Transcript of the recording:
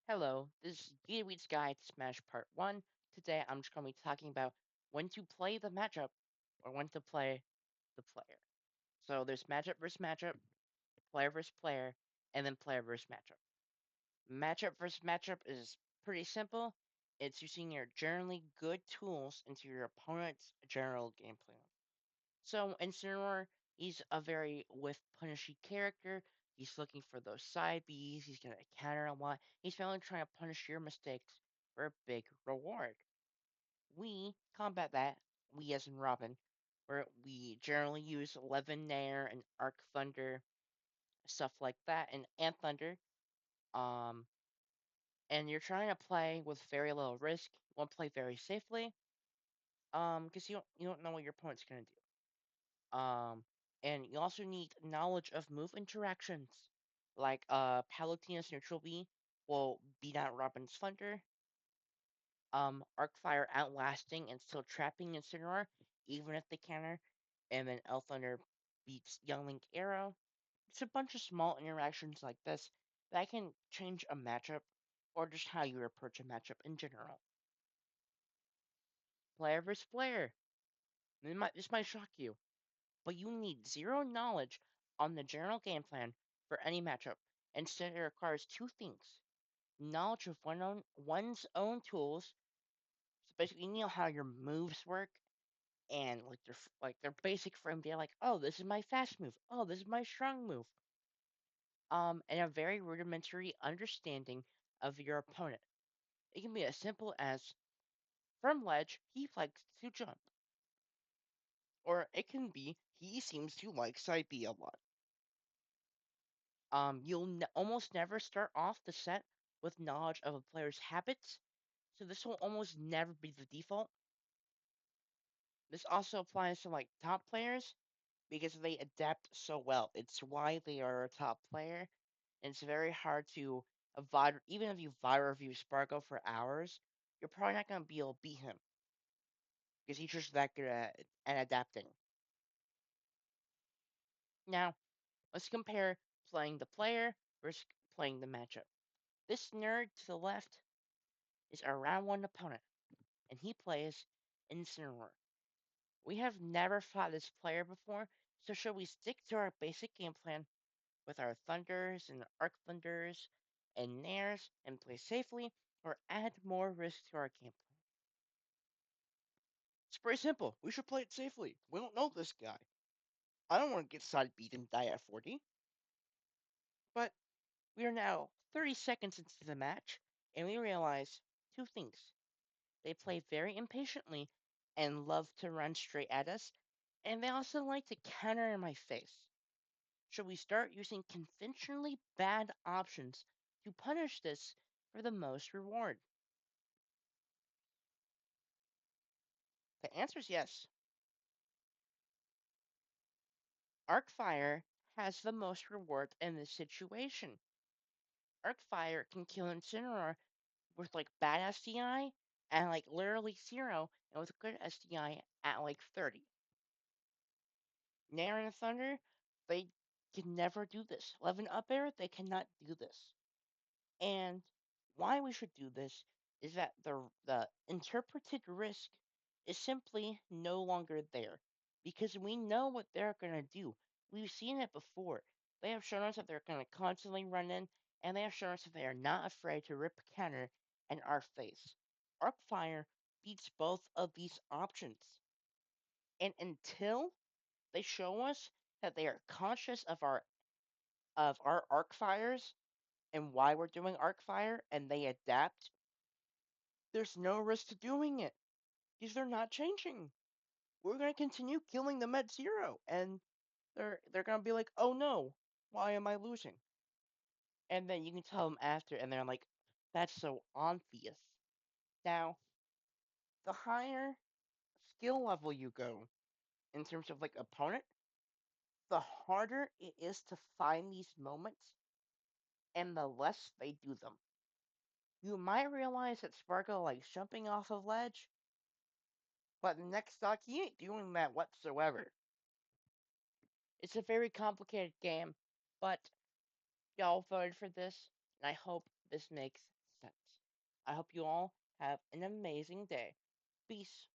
Hello, this is Gatorweed's Guide to Smash Part 1. Today I'm just going to be talking about when to play the matchup or when to play the player. So there's matchup, player versus player, and then player versus matchup. Matchup versus matchup is pretty simple. It's using your generally good tools into your opponent's general game plan. So Incineroar, he's a very whiff punishy character. He's looking for those side Bs. He's gonna counter a lot. He's mainly trying to punish your mistakes for a big reward. We combat that. We as in Robin, where we generally use 11 Nair and Arc Thunder, stuff like that, and Thunder. Um, and you're trying to play with very little risk. You want to play very safely. Because you don't know what your opponent's gonna do. And you also need knowledge of move interactions, like Palutena's neutral B will beat out Robin's Thunder, Arcfire outlasting and still trapping Incineroar, even if they counter, and then L Thunder beats Young Link Arrow. It's a bunch of small interactions like this that can change a matchup, or just how you approach a matchup in general. Player versus player. This might shock you, but you need zero knowledge on the general game plan for any matchup. Instead, it requires two things: knowledge of one's own tools, so basically you know how your moves work, and like their basic frame data, like, oh, this is my fast move, oh, this is my strong move, and a very rudimentary understanding of your opponent. It can be as simple as from ledge he likes to jump, or it can be he seems to like side B a lot. You'll almost never start off the set with knowledge of a player's habits, so this will almost never be the default. This also applies to like top players because they adapt so well. It's why they are a top player, and it's very hard to avoid. Even if you VOD review Sparko for hours, you're probably not going to be able to beat him because he's just that good at adapting. Now, let's compare playing the player versus playing the matchup. This nerd to the left is our round one opponent, and he plays Incineroar. We have never fought this player before, so should we stick to our basic game plan with our Thunders and Arc Thunders and Nairs and play safely, or add more risk to our game plan? It's pretty simple. We should play it safely. We don't know this guy. I don't want to get side beat and die at 40. But we are now 30 seconds into the match, and we realize two things. They play very impatiently and love to run straight at us, and they also like to counter in my face. Should we start using conventionally bad options to punish this for the most reward? The answer is yes. Arcfire has the most reward in this situation. Arcfire can kill Incineroar with like bad SDI and like literally zero, and with good SDI at like 30. Nair and Thunder, they can never do this. 11 up air, they cannot do this. And why we should do this is that the interpreted risk is simply no longer there because we know what they're going to do. We've seen it before. They have shown us that they're going to constantly run in, and they have shown us that they are not afraid to rip counter in our face. Arcfire beats both of these options. And until they show us that they are conscious of our arc fires and why we're doing arc fire and they adapt, there's no risk to doing it because they're not changing. We're gonna continue killing them at zero, and they're gonna be like, "Oh no, why am I losing?" And then you can tell them after, and they're like, "That's so obvious." Now, the higher skill level you go in terms of like opponent, the harder it is to find these moments and the less they do them. You might realize that Sparkle likes jumping off of ledge, but the next stock he ain't doing that whatsoever. It's a very complicated game, but y'all voted for this, and I hope this makes sense. I hope you all have an amazing day. Peace.